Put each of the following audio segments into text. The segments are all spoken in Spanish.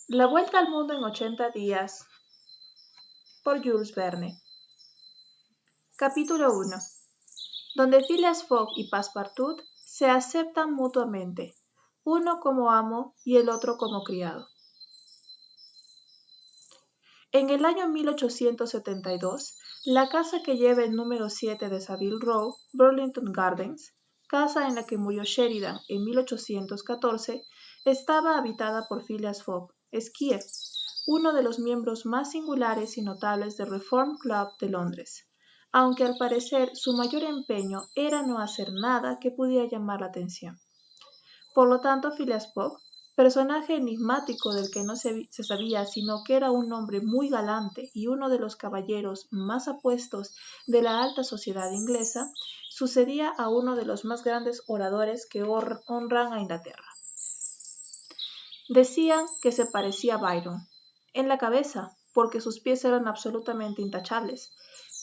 La vuelta al mundo en 80 días por Jules Verne. Capítulo 1. Donde Phileas Fogg y Passepartout se aceptan mutuamente, uno como amo y el otro como criado. En el año 1872, la casa que lleva el número 7 de Savile Row, Burlington Gardens, casa en la que murió Sheridan en 1814, estaba habitada por Phileas Fogg, esquier, uno de los miembros más singulares y notables del Reform Club de Londres, aunque al parecer su mayor empeño era no hacer nada que pudiera llamar la atención. Por lo tanto, Phileas Fogg, personaje enigmático del que no se sabía sino que era un hombre muy galante y uno de los caballeros más apuestos de la alta sociedad inglesa, sucedía a uno de los más grandes oradores que honran a Inglaterra. Decían que se parecía a Byron, en la cabeza, porque sus pies eran absolutamente intachables,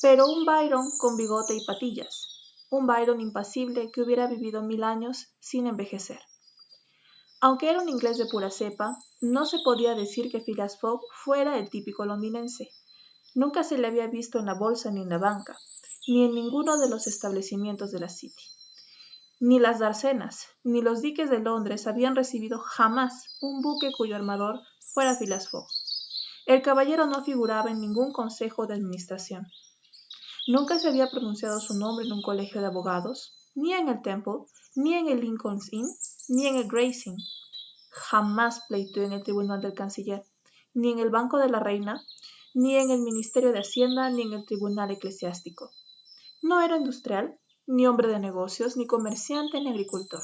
pero un Byron con bigote y patillas, un Byron impasible que hubiera vivido 1000 años sin envejecer. Aunque era un inglés de pura cepa, no se podía decir que Phileas Fogg fuera el típico londinense. Nunca se le había visto en la bolsa ni en la banca, ni en ninguno de los establecimientos de la City. Ni las Darcenas, ni los diques de Londres habían recibido jamás un buque cuyo armador fuera Phileas Fogg. El caballero no figuraba en ningún consejo de administración. Nunca se había pronunciado su nombre en un colegio de abogados, ni en el Temple, ni en el Lincoln's Inn, ni en el Gray's Inn. Jamás pleiteó en el tribunal del canciller, ni en el Banco de la Reina, ni en el Ministerio de Hacienda, ni en el tribunal eclesiástico. No era industrial, ni hombre de negocios, ni comerciante, ni agricultor.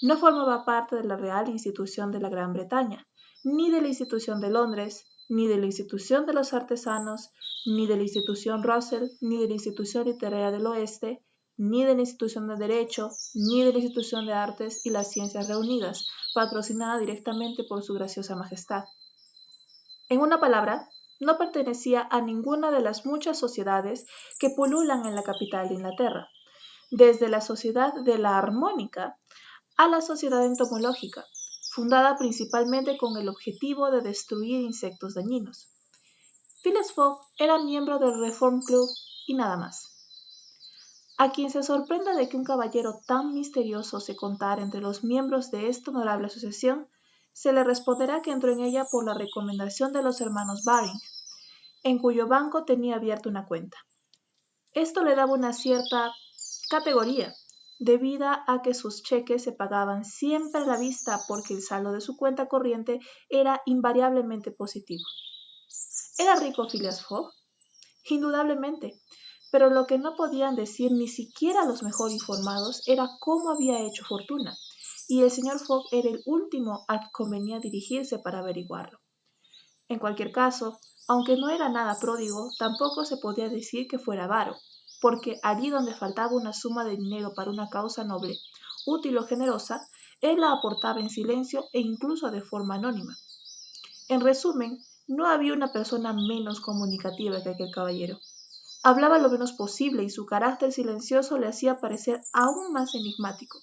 No formaba parte de la Real Institución de la Gran Bretaña, ni de la Institución de Londres, ni de la Institución de los Artesanos, ni de la Institución Russell, ni de la Institución Literaria del Oeste, ni de la Institución de Derecho, ni de la Institución de Artes y las Ciencias Reunidas, patrocinada directamente por su graciosa majestad. En una palabra, no pertenecía a ninguna de las muchas sociedades que pululan en la capital de Inglaterra, desde la Sociedad de la Armónica a la Sociedad Entomológica, fundada principalmente con el objetivo de destruir insectos dañinos. Phileas Fogg era miembro del Reform Club y nada más. A quien se sorprenda de que un caballero tan misterioso se contara entre los miembros de esta honorable asociación, se le responderá que entró en ella por la recomendación de los hermanos Baring, en cuyo banco tenía abierta una cuenta. Esto le daba una cierta categoría, debido a que sus cheques se pagaban siempre a la vista porque el saldo de su cuenta corriente era invariablemente positivo. ¿Era rico Phileas Fogg? Indudablemente, pero lo que no podían decir ni siquiera los mejor informados era cómo había hecho fortuna, y el señor Fogg era el último al que convenía dirigirse para averiguarlo. En cualquier caso, aunque no era nada pródigo, tampoco se podía decir que fuera avaro, porque allí donde faltaba una suma de dinero para una causa noble, útil o generosa, él la aportaba en silencio e incluso de forma anónima. En resumen, no había una persona menos comunicativa que aquel caballero. Hablaba lo menos posible y su carácter silencioso le hacía parecer aún más enigmático.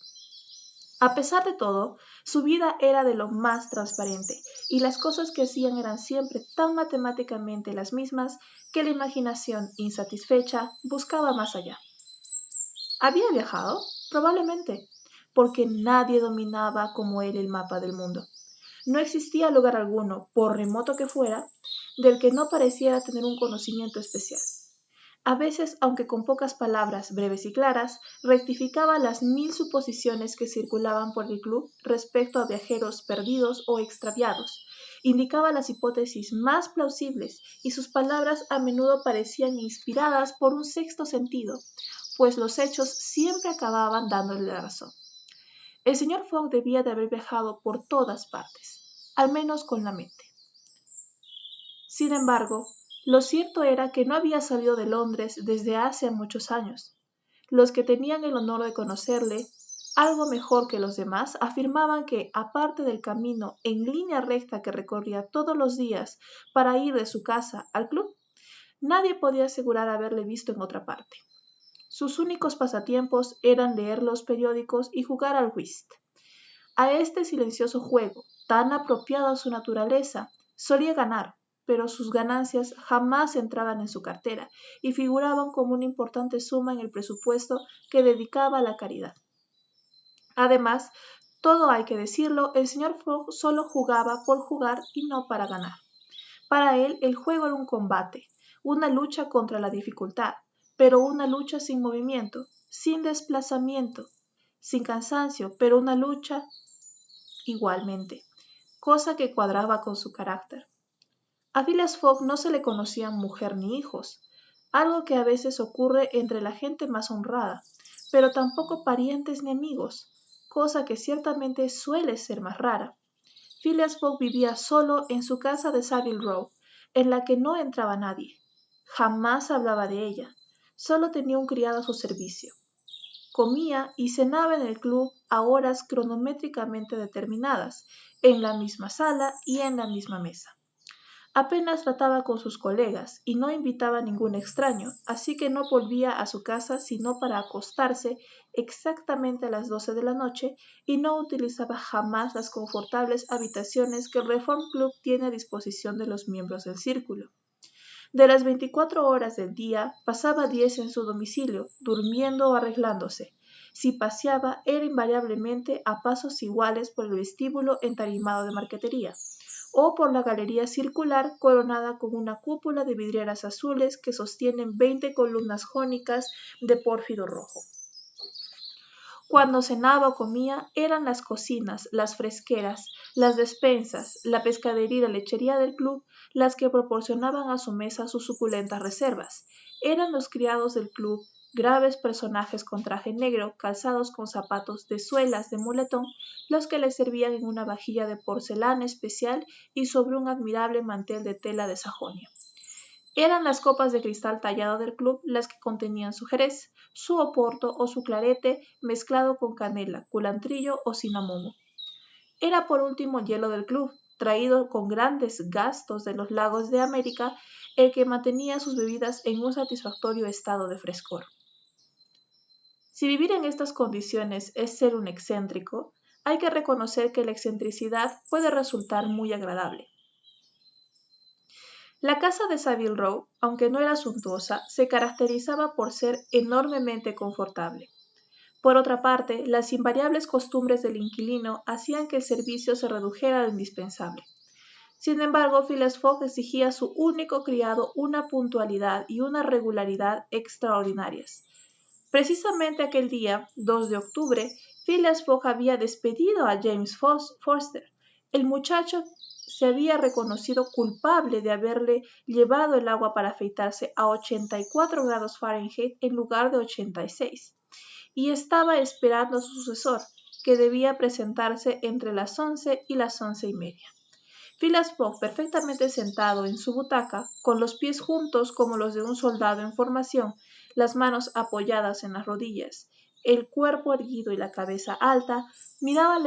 A pesar de todo, su vida era de lo más transparente, y las cosas que hacían eran siempre tan matemáticamente las mismas que la imaginación, insatisfecha, buscaba más allá. ¿Había viajado? Probablemente, porque nadie dominaba como él el mapa del mundo. No existía lugar alguno, por remoto que fuera, del que no pareciera tener un conocimiento especial. A veces, aunque con pocas palabras breves y claras, rectificaba las 1000 suposiciones que circulaban por el club respecto a viajeros perdidos o extraviados. Indicaba las hipótesis más plausibles y sus palabras a menudo parecían inspiradas por un sexto sentido, pues los hechos siempre acababan dándole la razón. El señor Fogg debía de haber viajado por todas partes, al menos con la mente. Sin embargo, lo cierto era que no había salido de Londres desde hace muchos años. Los que tenían el honor de conocerle, algo mejor que los demás, afirmaban que, aparte del camino en línea recta que recorría todos los días para ir de su casa al club, nadie podía asegurar haberle visto en otra parte. Sus únicos pasatiempos eran leer los periódicos y jugar al whist. A este silencioso juego, tan apropiado a su naturaleza, solía ganar, pero sus ganancias jamás entraban en su cartera y figuraban como una importante suma en el presupuesto que dedicaba a la caridad. Además, todo hay que decirlo, el señor Fogg solo jugaba por jugar y no para ganar. Para él, el juego era un combate, una lucha contra la dificultad, pero una lucha sin movimiento, sin desplazamiento, sin cansancio, pero una lucha igualmente, cosa que cuadraba con su carácter. A Phileas Fogg no se le conocían mujer ni hijos, algo que a veces ocurre entre la gente más honrada, pero tampoco parientes ni amigos, cosa que ciertamente suele ser más rara. Phileas Fogg vivía solo en su casa de Savile Row, en la que no entraba nadie. Jamás hablaba de ella, solo tenía un criado a su servicio. Comía y cenaba en el club a horas cronométricamente determinadas, en la misma sala y en la misma mesa. Apenas trataba con sus colegas y no invitaba a ningún extraño, así que no volvía a su casa sino para acostarse exactamente a las 12 de la noche y no utilizaba jamás las confortables habitaciones que el Reform Club tiene a disposición de los miembros del círculo. De las 24 horas del día, pasaba 10 en su domicilio, durmiendo o arreglándose. Si paseaba, era invariablemente a pasos iguales por el vestíbulo entarimado de marquetería, o por la galería circular coronada con una cúpula de vidrieras azules que sostienen 20 columnas jónicas de pórfido rojo. Cuando cenaba o comía, eran las cocinas, las fresqueras, las despensas, la pescadería y la lechería del club las que proporcionaban a su mesa sus suculentas reservas. Eran los criados del club, graves personajes con traje negro, calzados con zapatos de suelas de muletón, los que le servían en una vajilla de porcelana especial y sobre un admirable mantel de tela de Sajonia. Eran las copas de cristal tallado del club las que contenían su jerez, su oporto o su clarete mezclado con canela, culantrillo o cinamomo. Era por último el hielo del club, traído con grandes gastos de los lagos de América, el que mantenía sus bebidas en un satisfactorio estado de frescor. Si vivir en estas condiciones es ser un excéntrico, hay que reconocer que la excentricidad puede resultar muy agradable. La casa de Savile Row, aunque no era suntuosa, se caracterizaba por ser enormemente confortable. Por otra parte, las invariables costumbres del inquilino hacían que el servicio se redujera a lo indispensable. Sin embargo, Phileas Fogg exigía a su único criado una puntualidad y una regularidad extraordinarias. Precisamente aquel día, 2 de octubre, Phileas Fogg había despedido a James Forster. El muchacho se había reconocido culpable de haberle llevado el agua para afeitarse a 84 grados Fahrenheit en lugar de 86, y estaba esperando a su sucesor, que debía presentarse entre las 11 y las 11:30. Phileas Fogg, perfectamente sentado en su butaca, con los pies juntos como los de un soldado en formación, las manos apoyadas en las rodillas, el cuerpo erguido y la cabeza alta, miraba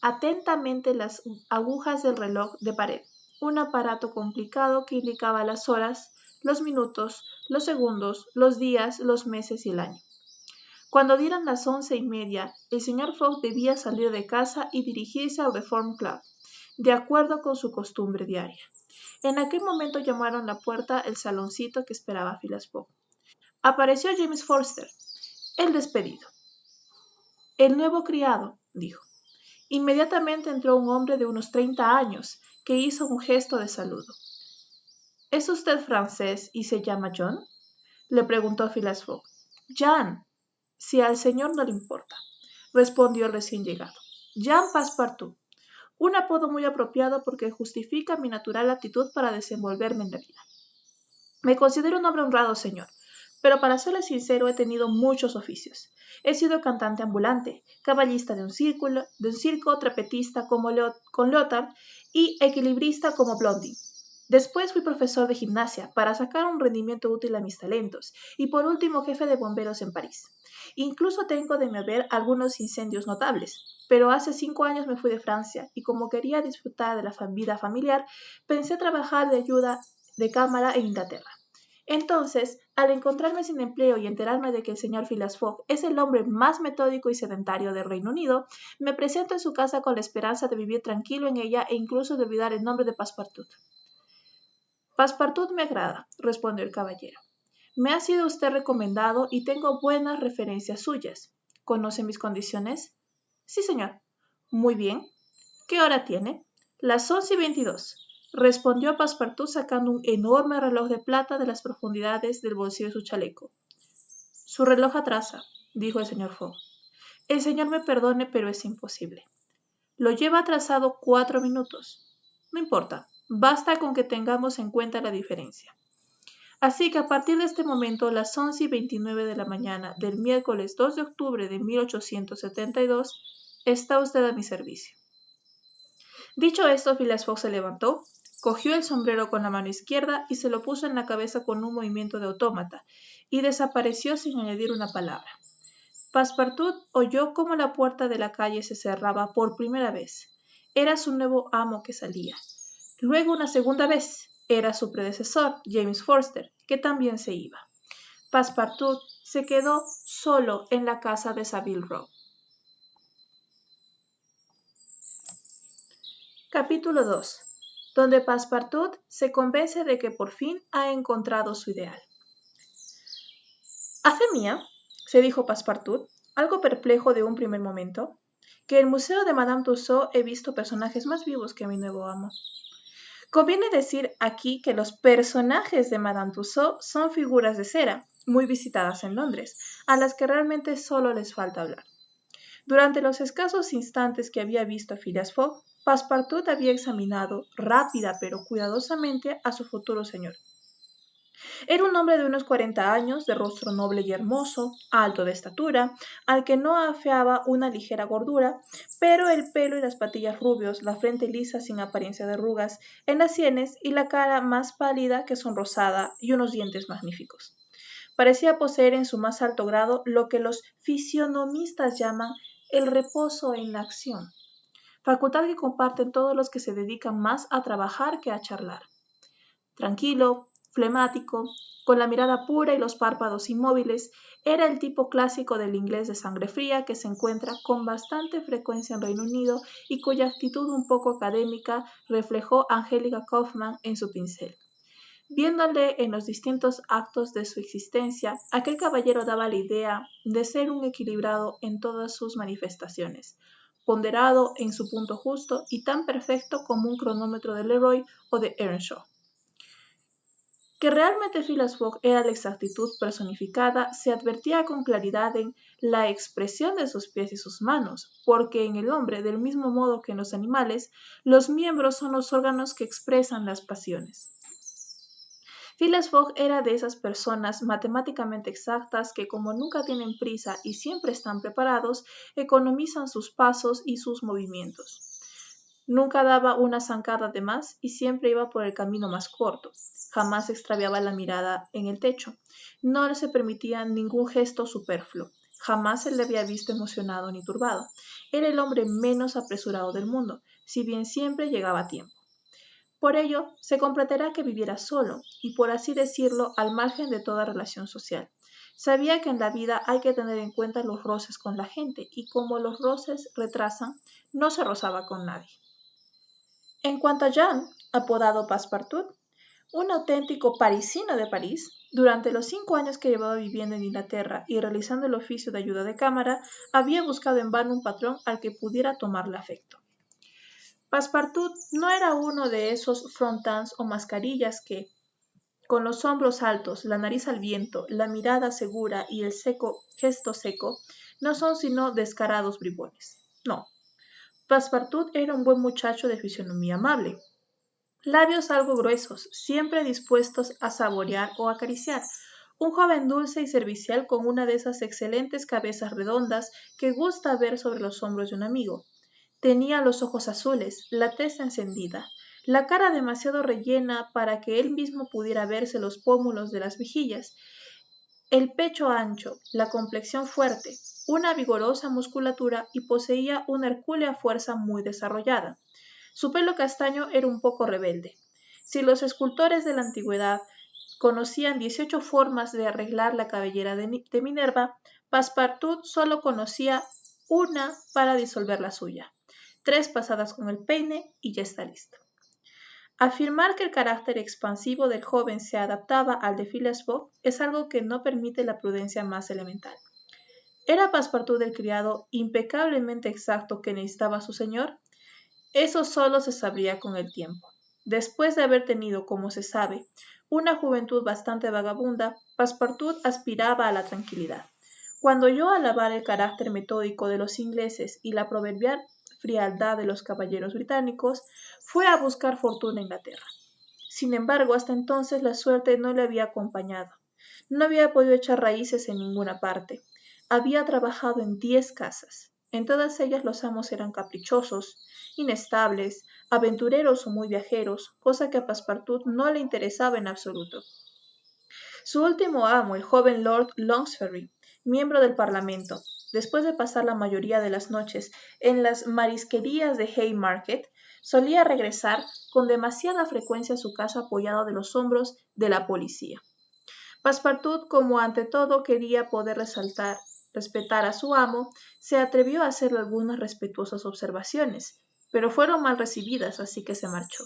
atentamente las agujas del reloj de pared, un aparato complicado que indicaba las horas, los minutos, los segundos, los días, los meses y el año. Cuando dieran las 11:30, el señor Fogg debía salir de casa y dirigirse al Reform Club, de acuerdo con su costumbre diaria. En aquel momento llamaron a la puerta el saloncito que esperaba a Phileas Fogg. Apareció James Forster, el despedido. El nuevo criado, dijo. Inmediatamente entró un hombre de unos 30 años, que hizo un gesto de saludo. ¿Es usted francés y se llama John?, le preguntó Phileas Fogg. Jean, si al señor no le importa, respondió el recién llegado. Jean Passepartout, un apodo muy apropiado porque justifica mi natural aptitud para desenvolverme en la vida. Me considero un hombre honrado, señor, pero para serle sincero he tenido muchos oficios. He sido cantante ambulante, caballista de un circo, trapetista con Leotard y equilibrista como Blondie. Después fui profesor de gimnasia para sacar un rendimiento útil a mis talentos y por último jefe de bomberos en París. Incluso tengo de mi haber algunos incendios notables, pero hace 5 años me fui de Francia y como quería disfrutar de la vida familiar, pensé trabajar de ayuda de cámara en Inglaterra. Entonces, al encontrarme sin empleo y enterarme de que el señor Phileas Fogg es el hombre más metódico y sedentario del Reino Unido, me presento en su casa con la esperanza de vivir tranquilo en ella e incluso de olvidar el nombre de Passepartout. Passepartout me agrada, respondió el caballero. Me ha sido usted recomendado y tengo buenas referencias suyas. ¿Conoce mis condiciones? Sí, señor. Muy bien. ¿Qué hora tiene? Las 11:22, respondió Passepartout sacando un enorme reloj de plata de las profundidades del bolsillo de su chaleco. Su reloj atrasa, dijo el señor Fogg. El señor me perdone, pero es imposible. Lo lleva atrasado 4 minutos. No importa, basta con que tengamos en cuenta la diferencia. Así que a partir de este momento, las 11:29 de la mañana del miércoles 2 de octubre de 1872, está usted a mi servicio. Dicho esto, Phileas Fogg se levantó, cogió el sombrero con la mano izquierda y se lo puso en la cabeza con un movimiento de autómata, y desapareció sin añadir una palabra. Passepartout oyó cómo la puerta de la calle se cerraba por primera vez. Era su nuevo amo que salía. Luego una segunda vez. Era su predecesor, James Forster, que también se iba. Passepartout se quedó solo en la casa de Savile Row. Capítulo 2, donde Passepartout se convence de que por fin ha encontrado su ideal. «A fe mía», se dijo Passepartout, algo perplejo de un primer momento, «que en el museo de Madame Tussaud he visto personajes más vivos que mi nuevo amo». Conviene decir aquí que los personajes de Madame Tussaud son figuras de cera, muy visitadas en Londres, a las que realmente solo les falta hablar. Durante los escasos instantes que había visto a Phileas Fogg, Passepartout había examinado, rápida pero cuidadosamente, a su futuro señor. Era un hombre de unos 40 años, de rostro noble y hermoso, alto de estatura, al que no afeaba una ligera gordura, pero el pelo y las patillas rubios, la frente lisa sin apariencia de arrugas en las sienes y la cara más pálida que sonrosada y unos dientes magníficos. Parecía poseer en su más alto grado lo que los fisionomistas llaman el reposo en la acción, facultad que comparten todos los que se dedican más a trabajar que a charlar. Tranquilo, flemático, con la mirada pura y los párpados inmóviles, era el tipo clásico del inglés de sangre fría que se encuentra con bastante frecuencia en Reino Unido y cuya actitud un poco académica reflejó Angélica Kauffmann en su pincel. Viéndole en los distintos actos de su existencia, aquel caballero daba la idea de ser un equilibrado en todas sus manifestaciones, ponderado en su punto justo y tan perfecto como un cronómetro de Leroy o de Earnshaw. Que realmente Phileas Fogg era la exactitud personificada se advertía con claridad en la expresión de sus pies y sus manos, porque en el hombre, del mismo modo que en los animales, los miembros son los órganos que expresan las pasiones. Phileas Fogg era de esas personas matemáticamente exactas que, como nunca tienen prisa y siempre están preparados, economizan sus pasos y sus movimientos. Nunca daba una zancada de más y siempre iba por el camino más corto. Jamás extraviaba la mirada en el techo. No se permitía ningún gesto superfluo. Jamás se le había visto emocionado ni turbado. Era el hombre menos apresurado del mundo, si bien siempre llegaba a tiempo. Por ello, se comprenderá que viviera solo y, por así decirlo, al margen de toda relación social. Sabía que en la vida hay que tener en cuenta los roces con la gente y como los roces retrasan, no se rozaba con nadie. En cuanto a Jean, apodado Passepartout, un auténtico parisino de París, durante los 5 años que llevaba viviendo en Inglaterra y realizando el oficio de ayuda de cámara, había buscado en vano un patrón al que pudiera tomarle afecto. Passepartout no era uno de esos frontans o mascarillas que, con los hombros altos, la nariz al viento, la mirada segura y el gesto seco, no son sino descarados bribones. No, Passepartout era un buen muchacho de fisonomía amable, labios algo gruesos, siempre dispuestos a saborear o acariciar, un joven dulce y servicial con una de esas excelentes cabezas redondas que gusta ver sobre los hombros de un amigo. Tenía los ojos azules, la tez encendida, la cara demasiado rellena para que él mismo pudiera verse los pómulos de las mejillas, el pecho ancho, la complexión fuerte, una vigorosa musculatura y poseía una hercúlea fuerza muy desarrollada. Su pelo castaño era un poco rebelde. Si los escultores de la antigüedad conocían 18 formas de arreglar la cabellera de Minerva, Passepartout solo conocía una para disolver la suya. 3 pasadas con el peine y ya está listo. Afirmar que el carácter expansivo del joven se adaptaba al de Phileas Fogg es algo que no permite la prudencia más elemental. ¿Era Passepartout el criado impecablemente exacto que necesitaba su señor? Eso solo se sabría con el tiempo. Después de haber tenido, como se sabe, una juventud bastante vagabunda, Passepartout aspiraba a la tranquilidad. Cuando oyó alabar el carácter metódico de los ingleses y la proverbial frialdad de los caballeros británicos, fue a buscar fortuna en Inglaterra. Sin embargo, hasta entonces la suerte no le había acompañado. No había podido echar raíces en ninguna parte. Había trabajado en 10 casas. En todas ellas los amos eran caprichosos, inestables, aventureros o muy viajeros, cosa que a Passepartout no le interesaba en absoluto. Su último amo, el joven Lord Longsferry, miembro del Parlamento, después de pasar la mayoría de las noches en las marisquerías de Haymarket, solía regresar con demasiada frecuencia a su casa apoyado de los hombros de la policía. Passepartout, como ante todo quería poder respetar a su amo, se atrevió a hacerle algunas respetuosas observaciones, pero fueron mal recibidas, así que se marchó.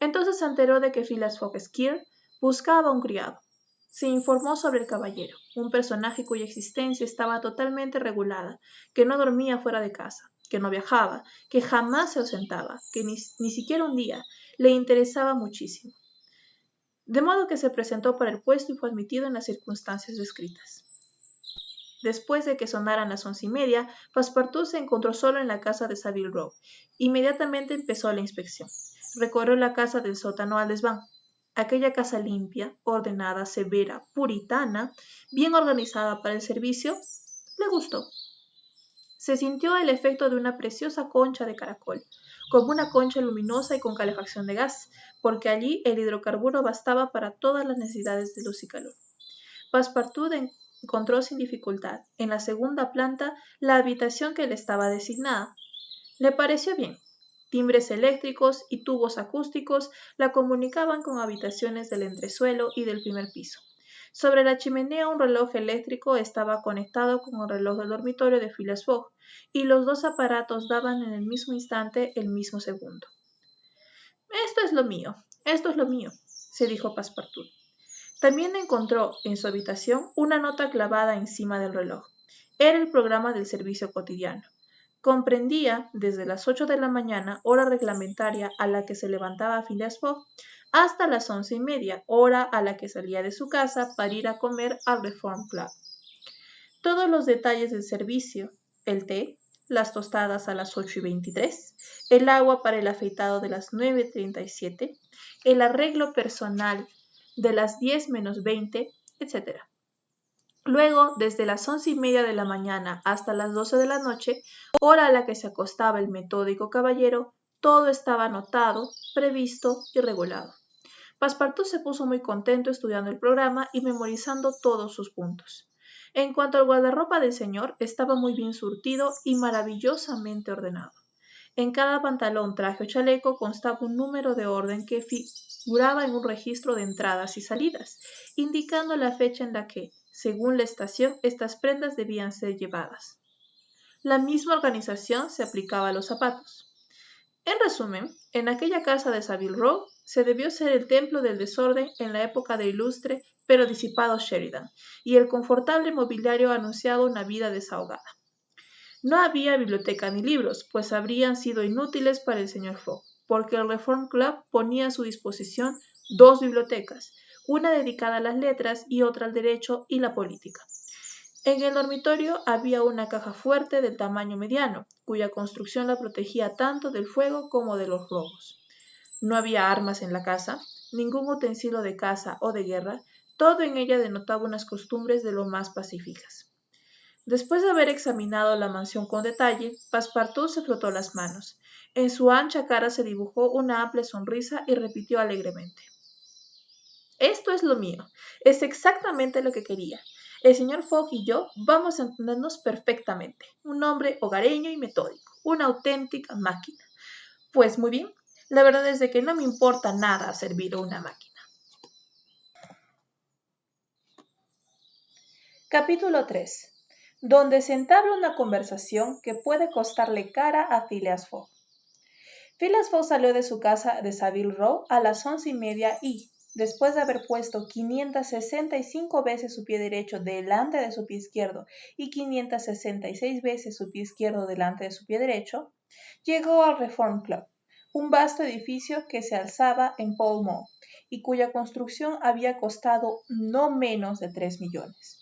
Entonces se enteró de que Phileas Fogg Squire buscaba un criado. Se informó sobre el caballero, un personaje cuya existencia estaba totalmente regulada, que no dormía fuera de casa, que no viajaba, que jamás se ausentaba, que ni siquiera un día le interesaba muchísimo. De modo que se presentó para el puesto y fue admitido en las circunstancias descritas. Después de que sonaran las 11:30, Passepartout se encontró solo en la casa de Saville Row. Inmediatamente empezó la inspección. Recorrió la casa del sótano al desván. Aquella casa limpia, ordenada, severa, puritana, bien organizada para el servicio, le gustó. Se sintió el efecto de una preciosa concha de caracol, como una concha luminosa y con calefacción de gas, porque allí el hidrocarburo bastaba para todas las necesidades de luz y calor. Passepartout encontró sin dificultad, en la segunda planta, la habitación que le estaba designada. Le pareció bien. Timbres eléctricos y tubos acústicos la comunicaban con habitaciones del entresuelo y del primer piso. Sobre la chimenea un reloj eléctrico estaba conectado con el reloj del dormitorio de Phileas Fogg, y los dos aparatos daban en el mismo instante el mismo segundo. «Esto es lo mío, se dijo Passepartout. También encontró en su habitación una nota clavada encima del reloj. Era el programa del servicio cotidiano. Comprendía desde las 8 de la mañana, hora reglamentaria a la que se levantaba Phileas Fogg, hasta las 11:30, hora a la que salía de su casa para ir a comer al Reform Club. Todos los detalles del servicio, el té, las tostadas a las 8:23, el agua para el afeitado de las 9:37, el arreglo personal de las 10:20, etc. Luego, desde las 11:30 de la mañana hasta las 12 de la noche, hora a la que se acostaba el metódico caballero, todo estaba anotado, previsto y regulado. Passepartout se puso muy contento estudiando el programa y memorizando todos sus puntos. En cuanto al guardarropa del señor, estaba muy bien surtido y maravillosamente ordenado. En cada pantalón, traje o chaleco constaba un número de orden que figuraba en un registro de entradas y salidas, indicando la fecha en la que, según la estación, estas prendas debían ser llevadas. La misma organización se aplicaba a los zapatos. En resumen, en aquella casa de Saville Row se debió ser el templo del desorden en la época del ilustre pero disipado Sheridan, y el confortable mobiliario anunciaba una vida desahogada. No había biblioteca ni libros, pues habrían sido inútiles para el señor Fogg, porque el Reform Club ponía a su disposición 2 bibliotecas, una dedicada a las letras y otra al derecho y la política. En el dormitorio había una caja fuerte del tamaño mediano, cuya construcción la protegía tanto del fuego como de los robos. No había armas en la casa, ningún utensilio de caza o de guerra, todo en ella denotaba unas costumbres de lo más pacíficas. Después de haber examinado la mansión con detalle, Passepartout se frotó las manos. En su ancha cara se dibujó una amplia sonrisa y repitió alegremente: «Esto es lo mío, es exactamente lo que quería. El señor Fogg y yo vamos a entendernos perfectamente. Un hombre hogareño y metódico, una auténtica máquina. Pues muy bien, la verdad es de que no me importa nada servir a una máquina». Capítulo 3. Donde se entabla una conversación que puede costarle cara a Phileas Fogg. Phileas Fogg salió de su casa de Savile Row a las 11:30 y, después de haber puesto 565 veces su pie derecho delante de su pie izquierdo y 566 veces su pie izquierdo delante de su pie derecho, llegó al Reform Club, un vasto edificio que se alzaba en Pall Mall y cuya construcción había costado no menos de 3 millones.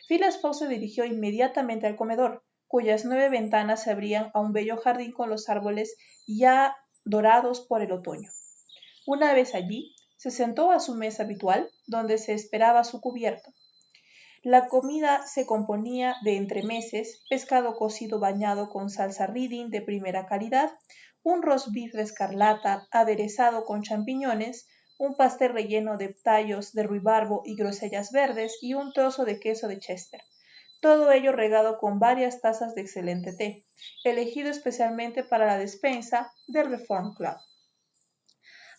Phileas Fogg se dirigió inmediatamente al comedor, cuyas 9 ventanas se abrían a un bello jardín con los árboles ya dorados por el otoño. Una vez allí, se sentó a su mesa habitual, donde se esperaba su cubierto. La comida se componía de entremeses, pescado cocido bañado con salsa Reading de primera calidad, un roast beef de escarlata aderezado con champiñones, un pastel relleno de tallos de ruibarbo y grosellas verdes y un trozo de queso de Chester. Todo ello regado con varias tazas de excelente té, elegido especialmente para la despensa del Reform Club.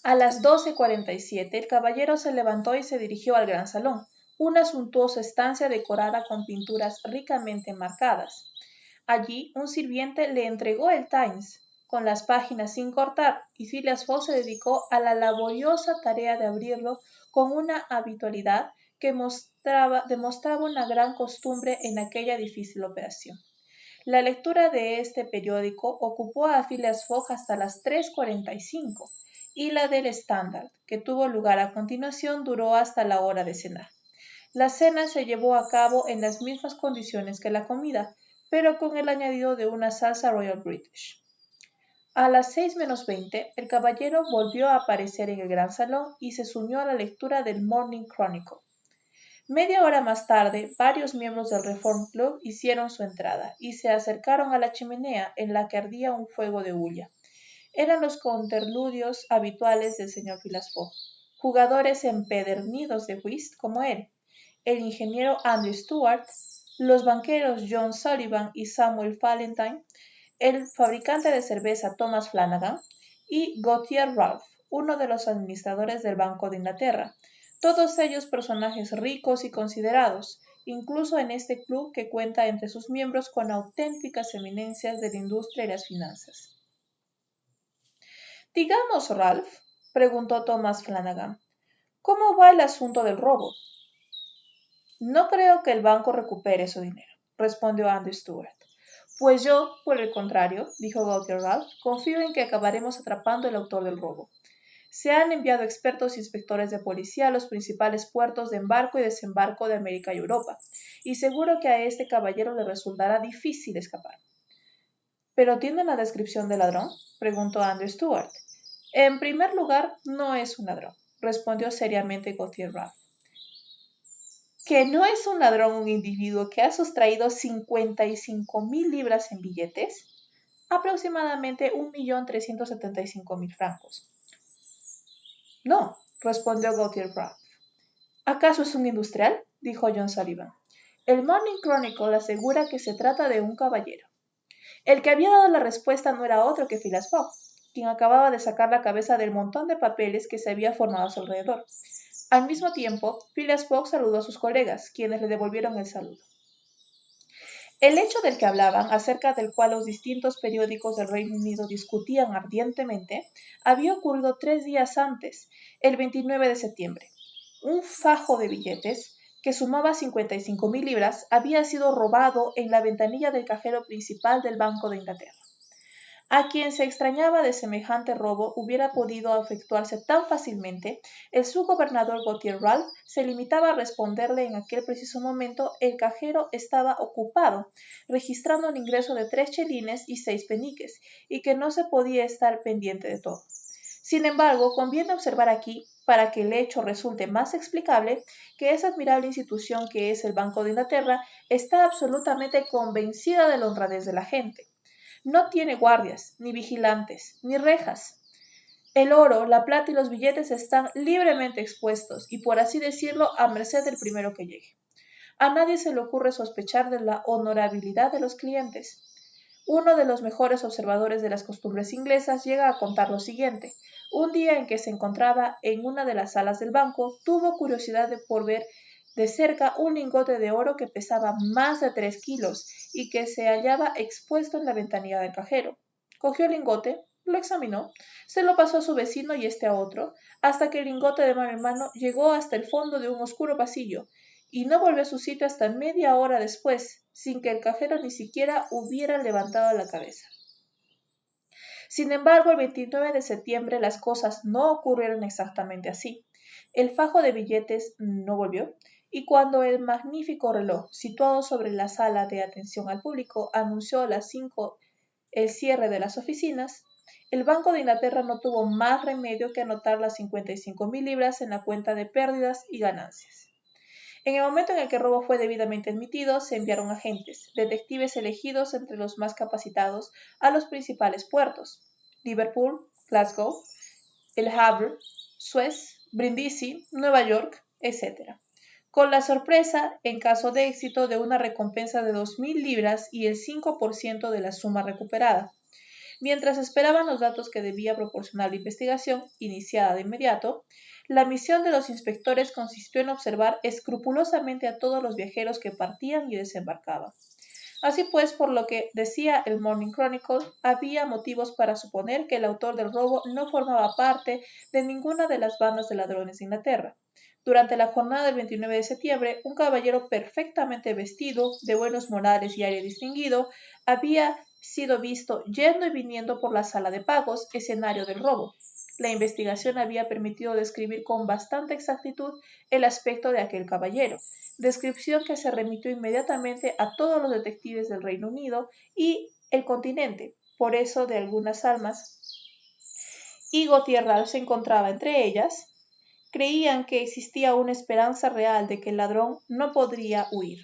A las 12:47 el caballero se levantó y se dirigió al gran salón, una suntuosa estancia decorada con pinturas ricamente marcadas. Allí un sirviente le entregó el Times, con las páginas sin cortar, y Phileas Fogg se dedicó a la laboriosa tarea de abrirlo con una habitualidad que demostraba una gran costumbre en aquella difícil operación. La lectura de este periódico ocupó a Phileas Fogg hasta las 3:45 y la del Standard, que tuvo lugar a continuación, duró hasta la hora de cenar. La cena se llevó a cabo en las mismas condiciones que la comida, pero con el añadido de una salsa Royal British. A las 6:20 el caballero volvió a aparecer en el gran salón y se sumió a la lectura del Morning Chronicle. Media hora más tarde, varios miembros del Reform Club hicieron su entrada y se acercaron a la chimenea en la que ardía un fuego de hulla. Eran los contertulios habituales del señor Phileas Fogg, jugadores empedernidos de whist como él, el ingeniero Andrew Stuart, los banqueros John Sullivan y Samuel Valentine, el fabricante de cerveza Thomas Flanagan y Gauthier Ralph, uno de los administradores del Banco de Inglaterra, todos ellos personajes ricos y considerados, incluso en este club que cuenta entre sus miembros con auténticas eminencias de la industria y las finanzas. Digamos, Ralph, preguntó Thomas Flanagan, ¿cómo va el asunto del robo? No creo que el banco recupere su dinero, respondió Andrew Stuart. Pues yo, por el contrario, dijo Gauthier Ralph, confío en que acabaremos atrapando al autor del robo. Se han enviado expertos inspectores de policía a los principales puertos de embarco y desembarco de América y Europa, y seguro que a este caballero le resultará difícil escapar. ¿Pero tiene la descripción del ladrón?, preguntó Andrew Stuart. En primer lugar, no es un ladrón, respondió seriamente Gauthier Ralph. ¿Que no es un ladrón un individuo que ha sustraído 55,000 libras en billetes? Aproximadamente 1.375.000 francos. No, respondió Gauthier Ralph. ¿Acaso es un industrial?, dijo John Sullivan. El Morning Chronicle asegura que se trata de un caballero. El que había dado la respuesta no era otro que Phileas Fogg, quien acababa de sacar la cabeza del montón de papeles que se había formado a su alrededor. Al mismo tiempo, Phileas Fogg saludó a sus colegas, quienes le devolvieron el saludo. El hecho del que hablaban, acerca del cual los distintos periódicos del Reino Unido discutían ardientemente, había ocurrido 3 días antes, el 29 de septiembre. Un fajo de billetes, que sumaba 55,000 libras, había sido robado en la ventanilla del cajero principal del Banco de Inglaterra. A quien se extrañaba de semejante robo hubiera podido efectuarse tan fácilmente, el subgobernador Gauthier Ralph se limitaba a responderle en aquel preciso momento el cajero estaba ocupado, registrando un ingreso de 3 chelines y 6 peniques, y que no se podía estar pendiente de todo. Sin embargo, conviene observar aquí, para que el hecho resulte más explicable, que esa admirable institución que es el Banco de Inglaterra está absolutamente convencida de la honradez de la gente. No tiene guardias, ni vigilantes, ni rejas. El oro, la plata y los billetes están libremente expuestos y, por así decirlo, a merced del primero que llegue. A nadie se le ocurre sospechar de la honorabilidad de los clientes. Uno de los mejores observadores de las costumbres inglesas llega a contar lo siguiente. Un día en que se encontraba en una de las salas del banco, tuvo curiosidad por ver de cerca un lingote de oro que pesaba más de 3 kilos y que se hallaba expuesto en la ventanilla del cajero. Cogió el lingote, lo examinó, se lo pasó a su vecino y este a otro, hasta que el lingote de mano en mano llegó hasta el fondo de un oscuro pasillo, y no volvió a su sitio hasta media hora después, sin que el cajero ni siquiera hubiera levantado la cabeza. Sin embargo, el 29 de septiembre las cosas no ocurrieron exactamente así. El fajo de billetes no volvió, y cuando el magnífico reloj, situado sobre la sala de atención al público, anunció a las 5 el cierre de las oficinas, el Banco de Inglaterra no tuvo más remedio que anotar las 55,000 libras en la cuenta de pérdidas y ganancias. En el momento en el que el robo fue debidamente admitido, se enviaron agentes, detectives elegidos entre los más capacitados, a los principales puertos: Liverpool, Glasgow, El Havre, Suez, Brindisi, Nueva York, etc., con la sorpresa, en caso de éxito, de una recompensa de 2,000 libras y el 5% de la suma recuperada. Mientras esperaban los datos que debía proporcionar la investigación, iniciada de inmediato, la misión de los inspectores consistió en observar escrupulosamente a todos los viajeros que partían y desembarcaban. Así pues, por lo que decía el Morning Chronicle, había motivos para suponer que el autor del robo no formaba parte de ninguna de las bandas de ladrones de Inglaterra. Durante la jornada del 29 de septiembre, un caballero perfectamente vestido, de buenos modales y aire distinguido, había sido visto yendo y viniendo por la sala de pagos, escenario del robo. La investigación había permitido describir con bastante exactitud el aspecto de aquel caballero, descripción que se remitió inmediatamente a todos los detectives del Reino Unido y el continente. Por eso, de algunas almas, y Gautier se encontraba entre ellas, creían que existía una esperanza real de que el ladrón no podría huir.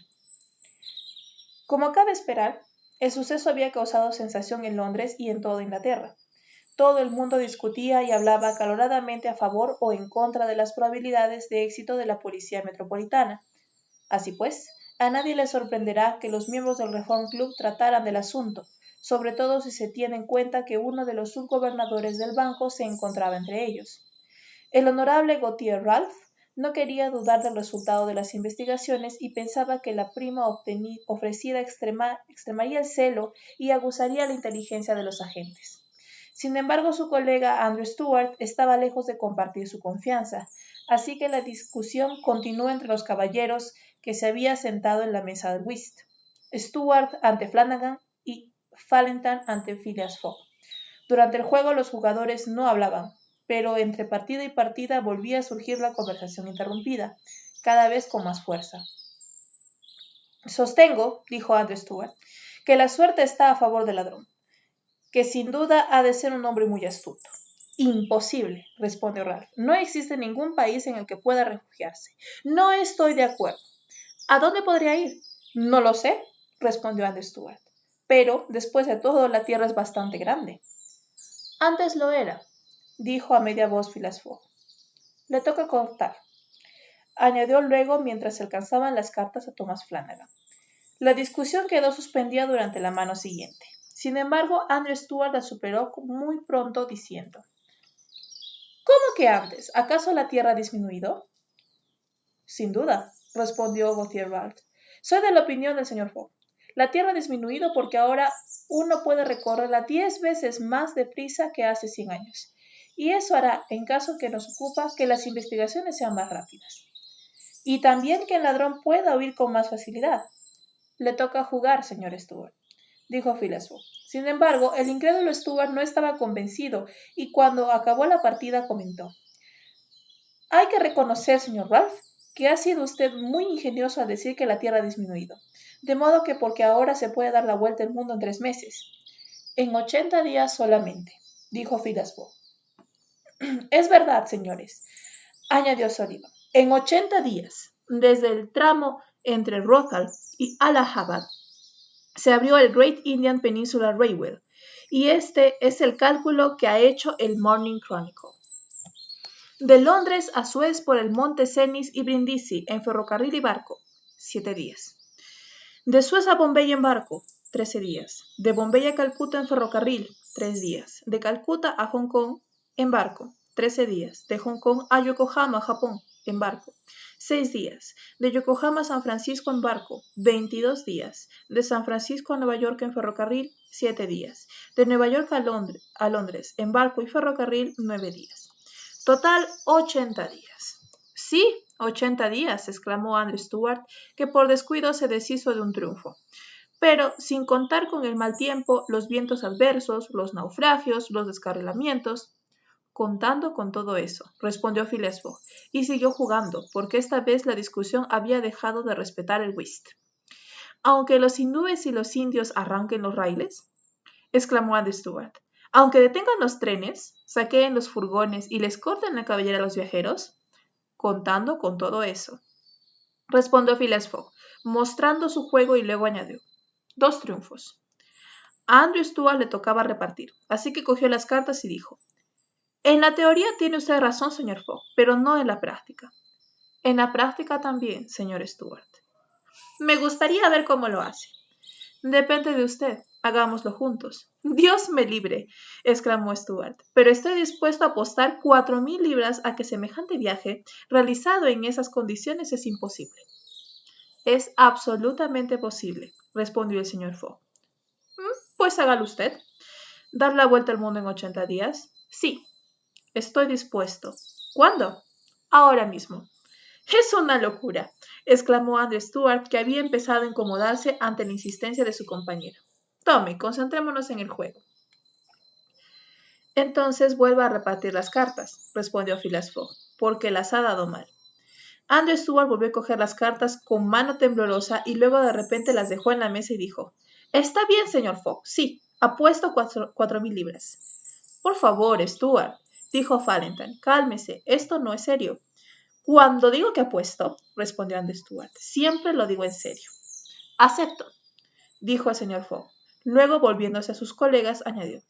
Como cabe esperar, el suceso había causado sensación en Londres y en toda Inglaterra. Todo el mundo discutía y hablaba acaloradamente a favor o en contra de las probabilidades de éxito de la policía metropolitana. Así pues, a nadie le sorprenderá que los miembros del Reform Club trataran del asunto, sobre todo si se tiene en cuenta que uno de los subgobernadores del banco se encontraba entre ellos. El honorable Gautier Ralph no quería dudar del resultado de las investigaciones y pensaba que la prima ofrecida extremaría el celo y aguzaría la inteligencia de los agentes. Sin embargo, su colega Andrew Stuart estaba lejos de compartir su confianza, así que la discusión continuó entre los caballeros que se había sentado en la mesa de whist. Stuart ante Flanagan y Fallentin ante Phileas Fogg. Durante el juego los jugadores no hablaban, pero entre partida y partida volvía a surgir la conversación interrumpida, cada vez con más fuerza. «Sostengo», dijo Andrew Stuart, «que la suerte está a favor del ladrón, que sin duda ha de ser un hombre muy astuto». «Imposible», respondió Ralph. «No existe ningún país en el que pueda refugiarse. No estoy de acuerdo». «¿A dónde podría ir?» «No lo sé», respondió Andrew Stuart. «Pero, después de todo, la tierra es bastante grande». «Antes lo era», dijo a media voz Phileas Fogg. «Le toca cortar», añadió luego mientras se alcanzaban las cartas a Thomas Flanagan. La discusión quedó suspendida durante la mano siguiente. Sin embargo, Andrew Stuart la superó muy pronto diciendo: «¿Cómo que antes? ¿Acaso la tierra ha disminuido?» «Sin duda», respondió Gautier Ralph. «Soy de la opinión del señor Fogg. La tierra ha disminuido porque ahora uno puede recorrerla 10 veces más deprisa que hace 100 años. Y eso hará, en caso que nos ocupa, que las investigaciones sean más rápidas. Y también que el ladrón pueda huir con más facilidad». «Le toca jugar, señor Stuart», dijo Phileas Fogg. Sin embargo, el incrédulo Stuart no estaba convencido y cuando acabó la partida comentó: «Hay que reconocer, señor Ralph, que ha sido usted muy ingenioso al decir que la Tierra ha disminuido, de modo que porque ahora se puede dar la vuelta al mundo en 3 meses. En 80 días solamente», dijo Phileas Fogg. «Es verdad, señores», añadió Sullivan. «En 80 días, desde el tramo entre Rothal y Allahabad, se abrió el Great Indian Peninsula Railway, y este es el cálculo que ha hecho el Morning Chronicle. De Londres a Suez por el monte Cenis y Brindisi en ferrocarril y barco, 7 días. De Suez a Bombay en barco, 13 días. De Bombay a Calcuta en ferrocarril, 3 días. De Calcuta a Hong Kong en barco, 13 días. De Hong Kong a Yokohama, Japón, en barco, 6 días. De Yokohama a San Francisco en barco, 22 días. De San Francisco a Nueva York en ferrocarril, 7 días. De Nueva York a Londres en barco y ferrocarril, 9 días. Total, 80 días. Sí, 80 días, exclamó Andrew Stuart, que por descuido se deshizo de un triunfo. Pero, sin contar con el mal tiempo, los vientos adversos, los naufragios, los descarrilamientos. Contando con todo eso, respondió Phileas Fogg, y siguió jugando, porque esta vez la discusión había dejado de respetar el whist. ¿Aunque los hindúes y los indios arranquen los raíles?, exclamó Andrew Stuart. ¿Aunque detengan los trenes, saqueen los furgones y les corten la cabellera a los viajeros? Contando con todo eso, respondió Phileas Fogg, mostrando su juego, y luego añadió: 2 triunfos. A Andrew Stuart le tocaba repartir, así que cogió las cartas y dijo: en la teoría tiene usted razón, señor Fogg, pero no en la práctica. En la práctica también, señor Stuart. Me gustaría ver cómo lo hace. Depende de usted. Hagámoslo juntos. Dios me libre, exclamó Stuart, pero estoy dispuesto a apostar 4.000 libras a que semejante viaje, realizado en esas condiciones, es imposible. Es absolutamente posible, respondió el señor Fogg. Pues hágalo usted. ¿Dar la vuelta al mundo en 80 días? Sí. Estoy dispuesto. ¿Cuándo? Ahora mismo. Es una locura, exclamó Andrew Stuart, que había empezado a incomodarse ante la insistencia de su compañero. Tome, concentrémonos en el juego. Entonces vuelva a repartir las cartas, respondió Phileas Fogg, porque las ha dado mal. Andrew Stuart volvió a coger las cartas con mano temblorosa y luego de repente las dejó en la mesa y dijo: Está bien, señor Fogg, sí, apuesto 4.000 libras. Por favor, Stuart, dijo Fallentin, cálmese, esto no es serio. Cuando digo que apuesto, respondió Andrew Stuart, siempre lo digo en serio. Acepto, dijo el señor Fogg. Luego, volviéndose a sus colegas, añadió: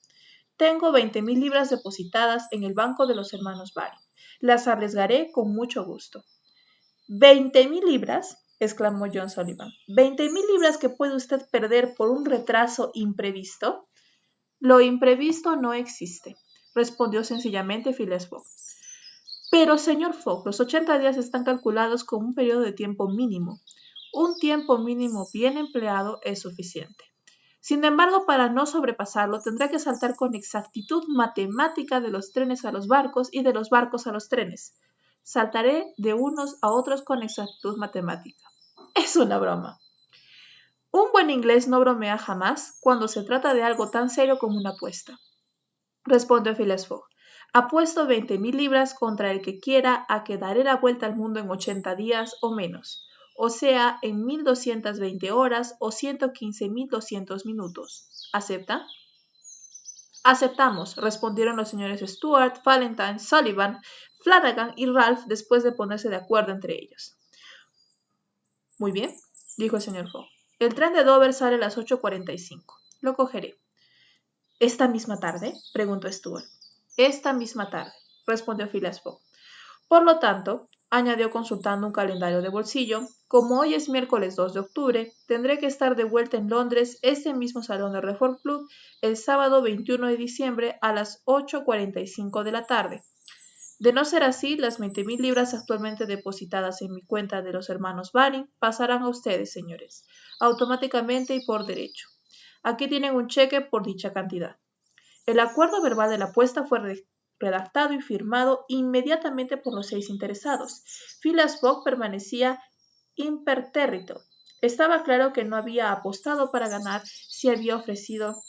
Tengo 20.000 libras depositadas en el banco de los hermanos Baring. Las arriesgaré con mucho gusto. ¿20.000 libras? Exclamó John Sullivan. ¿20.000 libras que puede usted perder por un retraso imprevisto? Lo imprevisto no existe, respondió sencillamente Phileas Fogg. Pero, señor Fogg, los 80 días están calculados con un periodo de tiempo mínimo. Un tiempo mínimo bien empleado es suficiente. Sin embargo, para no sobrepasarlo, tendrá que saltar con exactitud matemática de los trenes a los barcos y de los barcos a los trenes. Saltaré de unos a otros con exactitud matemática. Es una broma. Un buen inglés no bromea jamás cuando se trata de algo tan serio como una apuesta, respondió Phileas Fogg. Apuesto 20.000 libras contra el que quiera a que daré la vuelta al mundo en 80 días o menos, o sea, en 1.220 horas o 115.200 minutos. ¿Acepta? Aceptamos, respondieron los señores Stuart, Fallentin, Sullivan, Flanagan y Ralph después de ponerse de acuerdo entre ellos. Muy bien, dijo el señor Fogg. El tren de Dover sale a las 8:45. Lo cogeré. ¿Esta misma tarde?, preguntó Stuart. Esta misma tarde, respondió Phileas Fogg. Por lo tanto, añadió consultando un calendario de bolsillo, como hoy es miércoles 2 de octubre, tendré que estar de vuelta en Londres, este mismo salón de Reform Club, el sábado 21 de diciembre a las 8:45 de la tarde. De no ser así, las 20.000 libras actualmente depositadas en mi cuenta de los hermanos Baring pasarán a ustedes, señores, automáticamente y por derecho. Aquí tienen un cheque por dicha cantidad. El acuerdo verbal de la apuesta fue redactado y firmado inmediatamente por los 6 interesados. Phileas Fogg permanecía impertérrito. Estaba claro que no había apostado para ganar si había ofrecido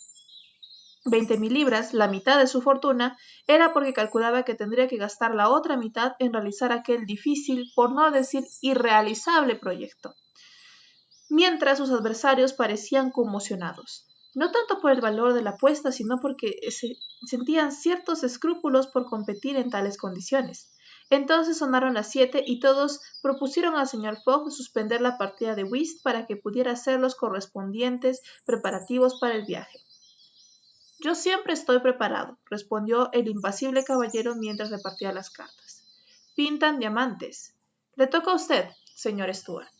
20.000 libras, la mitad de su fortuna, era porque calculaba que tendría que gastar la otra mitad en realizar aquel difícil, por no decir irrealizable proyecto. Mientras sus adversarios parecían conmocionados, no tanto por el valor de la apuesta, sino porque sentían ciertos escrúpulos por competir en tales condiciones. Entonces sonaron las 7 y todos propusieron al señor Fogg suspender la partida de whist para que pudiera hacer los correspondientes preparativos para el viaje. Yo siempre estoy preparado, respondió el impasible caballero mientras repartía las cartas. Pintan diamantes. Le toca a usted, señor Stuart.